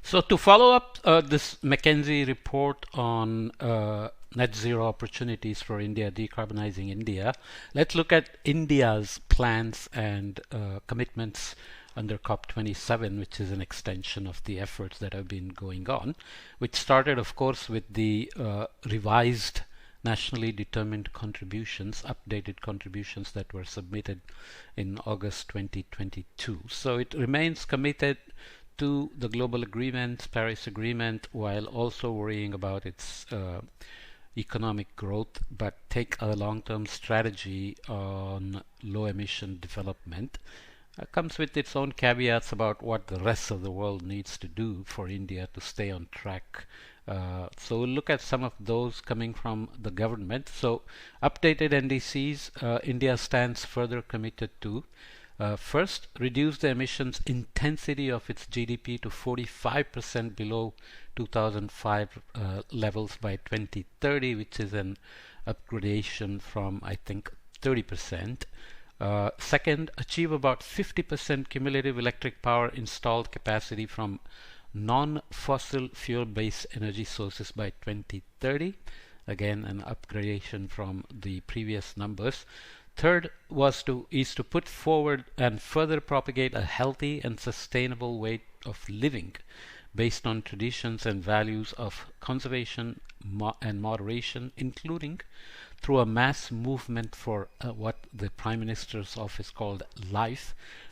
So to follow up this McKinsey report on net zero opportunities for India, decarbonizing India, let's look at India's plans and commitments under COP27, which is an extension of the efforts that have been going on, which started, of course, with the revised nationally determined contributions, updated contributions that were submitted in August 2022. So it remains committed to the global agreement, Paris Agreement, while also worrying about its economic growth, but take a long-term strategy on low emission development. Comes with its own caveats about what the rest of the world needs to do for India to stay on track. So we'll look at some of those coming from the government. So updated NDCs, India stands further committed to first, reduce the emissions intensity of its GDP to 45% below 2005 levels by 2030, which is an upgradation from, I think, 30%. Second, achieve about 50% cumulative electric power installed capacity from non-fossil fuel-based energy sources by 2030. Again, an upgradation from the previous numbers. Third is to put forward and further propagate a healthy and sustainable way of living based on traditions and values of conservation and moderation, including through a mass movement for what the Prime Minister's office called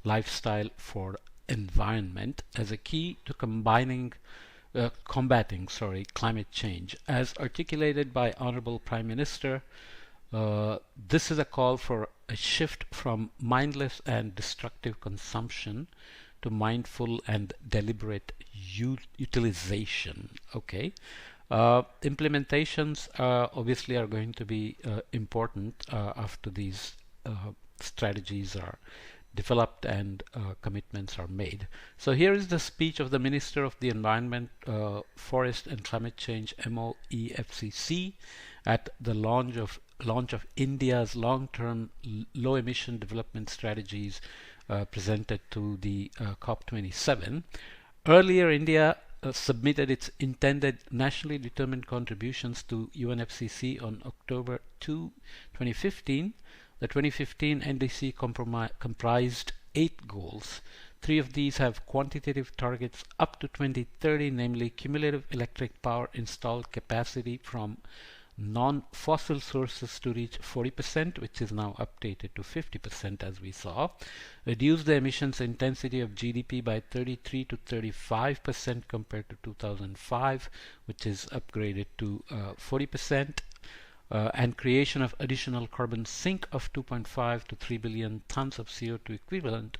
lifestyle for environment, as a key to combating climate change. As articulated by Honorable Prime Minister, this is a call for a shift from mindless and destructive consumption to mindful and deliberate utilization. Okay. Implementations obviously are going to be important after these strategies are developed and commitments are made. So here is the speech of the Minister of the Environment, Forest and Climate Change, MOEFCC, at the launch of India's long-term low-emission development strategies presented to the COP27. Earlier, India submitted its intended nationally determined contributions to UNFCCC on October 2, 2015. The 2015 NDC comprised 8 goals. 3 of these have quantitative targets up to 2030, namely cumulative electric power installed capacity from non-fossil sources to reach 40%, which is now updated to 50% as we saw. Reduce the emissions intensity of GDP by 33 to 35% compared to 2005, which is upgraded to 40%. And creation of additional carbon sink of 2.5 to 3 billion tons of CO2 equivalent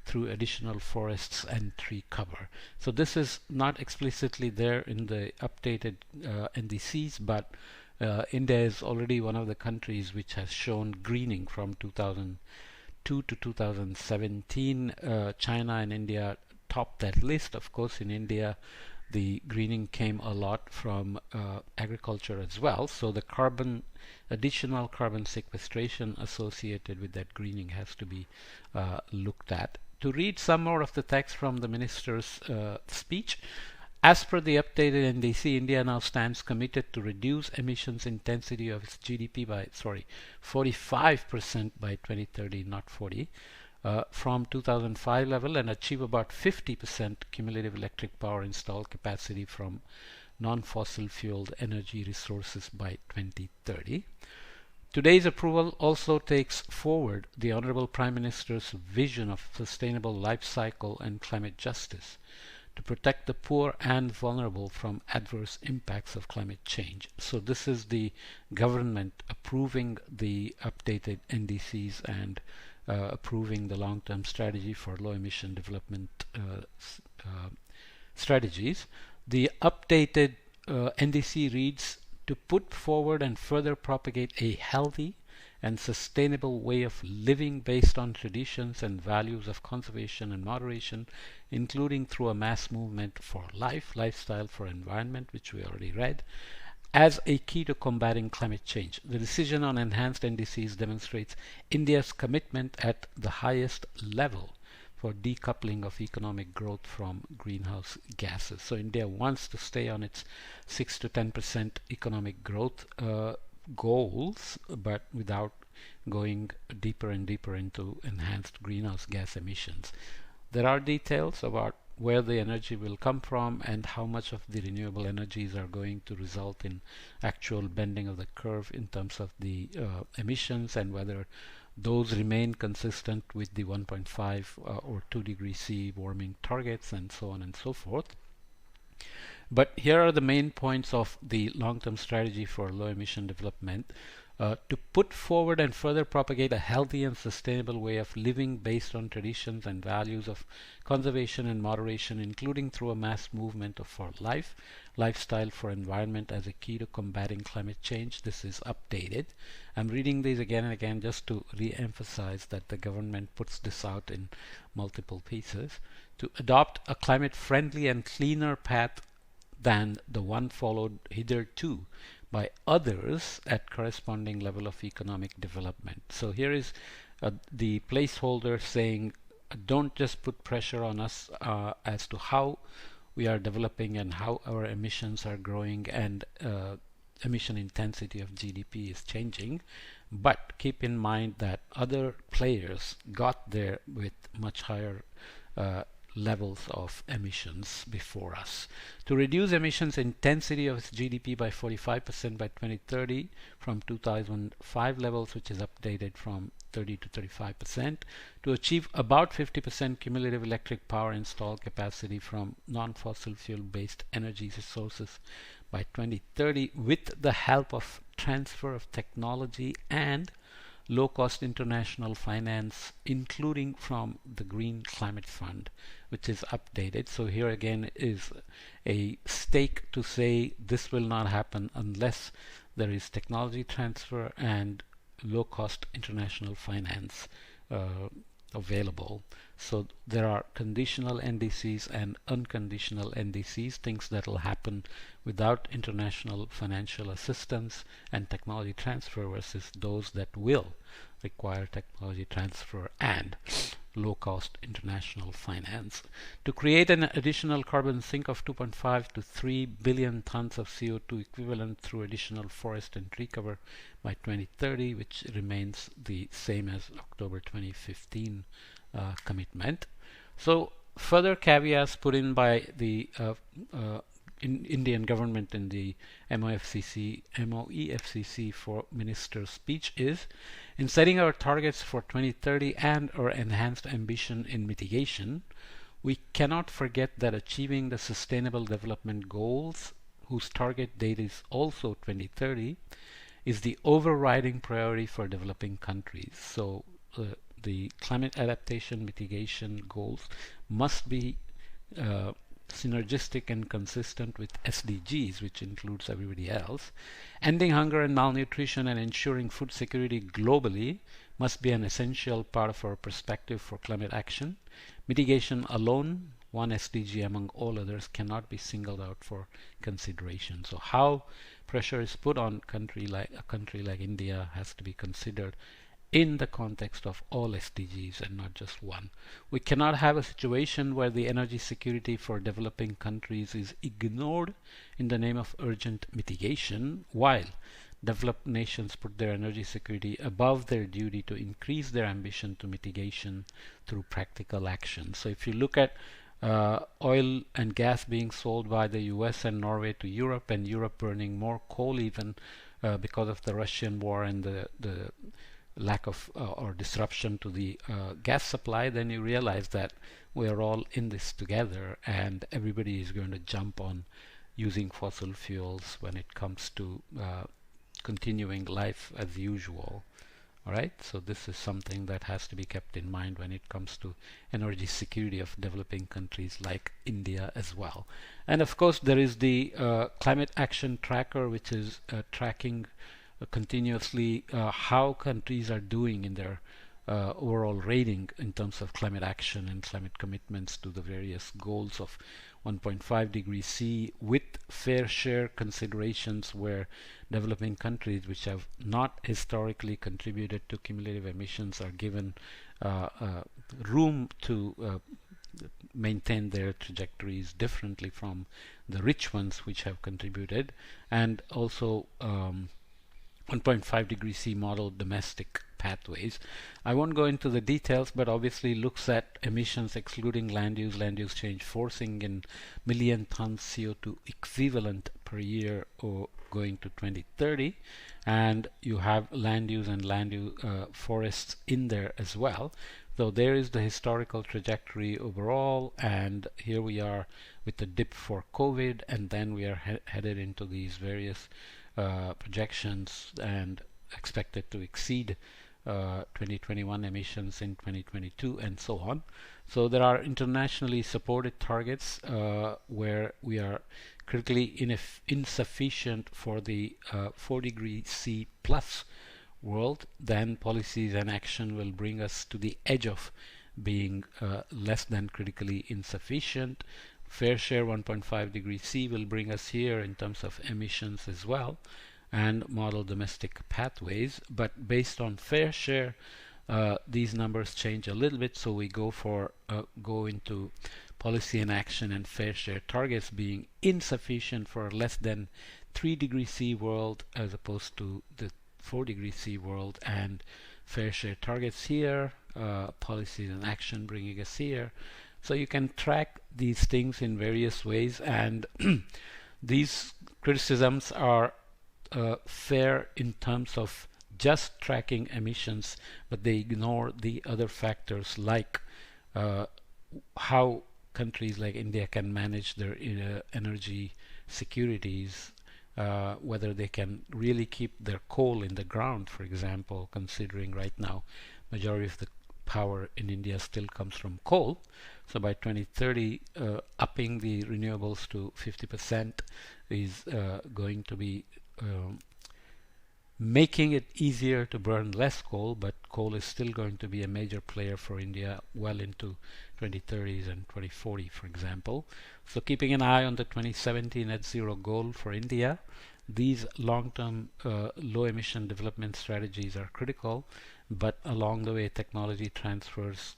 through additional forests and tree cover. So this is not explicitly there in the updated NDCs, but India is already one of the countries which has shown greening from 2002 to 2017. China and India topped that list. Of course, in India, the greening came a lot from agriculture as well. So the additional carbon sequestration associated with that greening has to be looked at. To read some more of the text from the minister's speech, as per the updated NDC, India now stands committed to reduce emissions intensity of its GDP by 45% by 2030, not 40, from 2005 level, and achieve about 50% cumulative electric power installed capacity from non-fossil fueled energy resources by 2030. Today's approval also takes forward the Honorable Prime Minister's vision of sustainable life cycle and climate justice to protect the poor and vulnerable from adverse impacts of climate change. So this is the government approving the updated NDCs and approving the long-term strategy for low-emission development strategies. The updated NDC reads, to put forward and further propagate a healthy and sustainable way of living based on traditions and values of conservation and moderation, including through a mass movement for lifestyle for environment, which we already read, as a key to combating climate change. The decision on enhanced NDCs demonstrates India's commitment at the highest level for decoupling of economic growth from greenhouse gases. So India wants to stay on its 6 to 10% economic growth goals, but without going deeper and deeper into enhanced greenhouse gas emissions. There are details about where the energy will come from and how much of the renewable energies are going to result in actual bending of the curve in terms of the emissions, and whether those remain consistent with the 1.5 or 2 degrees C warming targets, and so on and so forth. But here are the main points of the long-term strategy for low emission development. To put forward and further propagate a healthy and sustainable way of living based on traditions and values of conservation and moderation, including through a mass movement for lifestyle for environment as a key to combating climate change. This is updated. I'm reading these again and again just to re-emphasize that the government puts this out in multiple pieces. To adopt a climate-friendly and cleaner path than the one followed hitherto by others at corresponding level of economic development. So here is the placeholder saying don't just put pressure on us as to how we are developing and how our emissions are growing and emission intensity of GDP is changing, but keep in mind that other players got there with much higher levels of emissions before us. To reduce emissions intensity of GDP by 45% by 2030 from 2005 levels, which is updated from 30 to 35%, to achieve about 50% cumulative electric power installed capacity from non-fossil fuel based energy sources by 2030 with the help of transfer of technology and low-cost international finance, including from the Green Climate Fund, which is updated. So here again is a stake to say this will not happen unless there is technology transfer and low-cost international finance available. So there are conditional NDCs and unconditional NDCs, things that will happen without international financial assistance and technology transfer versus those that will require technology transfer and low-cost international finance. To create an additional carbon sink of 2.5 to 3 billion tons of CO2 equivalent through additional forest and tree cover by 2030, which remains the same as October 2015 commitment. So further caveats put in by the Indian government in the MOEFCC for minister's speech is, in setting our targets for 2030 and our enhanced ambition in mitigation, we cannot forget that achieving the Sustainable Development Goals, whose target date is also 2030, is the overriding priority for developing countries. So the climate adaptation mitigation goals must be synergistic and consistent with SDGs, which includes everybody else. Ending hunger and malnutrition and ensuring food security globally must be an essential part of our perspective for climate action. Mitigation alone, one SDG among all others, cannot be singled out for consideration. So how pressure is put on a country like India has to be considered in the context of all SDGs and not just one. We cannot have a situation where the energy security for developing countries is ignored in the name of urgent mitigation, while developed nations put their energy security above their duty to increase their ambition to mitigation through practical action. So if you look at oil and gas being sold by the US and Norway to Europe, and Europe burning more coal even because of the Russian war and the lack of or disruption to the gas supply, then you realize that we are all in this together and everybody is going to jump on using fossil fuels when it comes to continuing life as usual. Alright, so this is something that has to be kept in mind when it comes to energy security of developing countries like India as well. And of course there is the climate action tracker, which is tracking continuously how countries are doing in their overall rating in terms of climate action and climate commitments to the various goals of 1.5 degrees C, with fair share considerations where developing countries which have not historically contributed to cumulative emissions are given room to maintain their trajectories differently from the rich ones which have contributed, and also 1.5 degree C model domestic pathways. I won't go into the details, but obviously looks at emissions excluding land use change, forcing in million tons CO2 equivalent per year or going to 2030, and you have land use and forests in there as well. So there is the historical trajectory overall, and here we are with the dip for COVID, and then we are headed into these various projections and expected to exceed 2021 emissions in 2022 and so on. So there are internationally supported targets where we are critically insufficient for the 4 degree C plus world. Then policies and action will bring us to the edge of being less than critically insufficient. Fair share 1.5 degree C will bring us here in terms of emissions as well, and model domestic pathways. But based on fair share, these numbers change a little bit, so we go into policy and action and fair share targets being insufficient for a less than 3 degree C world as opposed to the 4 degree C world, and fair share targets here, policies and action bringing us here. So you can track these things in various ways, and these criticisms are fair in terms of just tracking emissions, but they ignore the other factors like how countries like India can manage their energy securities, whether they can really keep their coal in the ground, for example, considering right now majority of the power in India still comes from coal. So by 2030, upping the renewables to 50% is going to be making it easier to burn less coal, but coal is still going to be a major player for India well into 2030s and 2040, for example. So keeping an eye on the 2070 net zero goal for India, these long-term low emission development strategies are critical, but along the way technology transfers,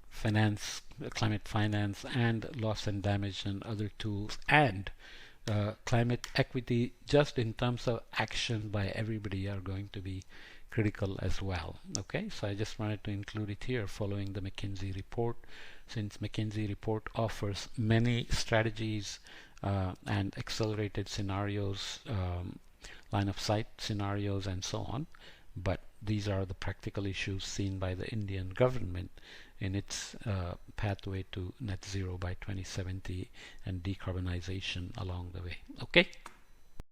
finance, climate finance, and loss and damage and other tools, and climate equity just in terms of action by everybody are going to be critical as well. Okay, so I just wanted to include it here following the McKinsey report, since McKinsey report offers many strategies and accelerated scenarios, line of sight scenarios and so on, but these are the practical issues seen by the Indian government in its pathway to net zero by 2070 and decarbonization along the way. Okay.